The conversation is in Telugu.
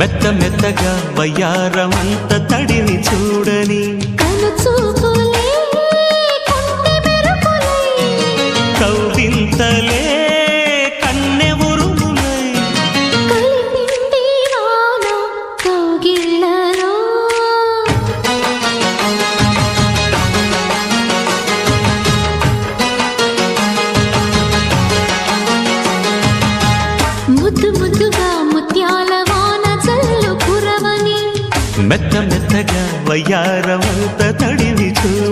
మెత్త మెత్తగా వయ్యారమంత తడిని చూడని కౌవింతలే కన్నె ఉరుములై ముద్దు ముద్దుగా ముత్యాల వాన చల్లు కురవని మెత్త మెత్తగా వయ్యారమంత తడిని చూడని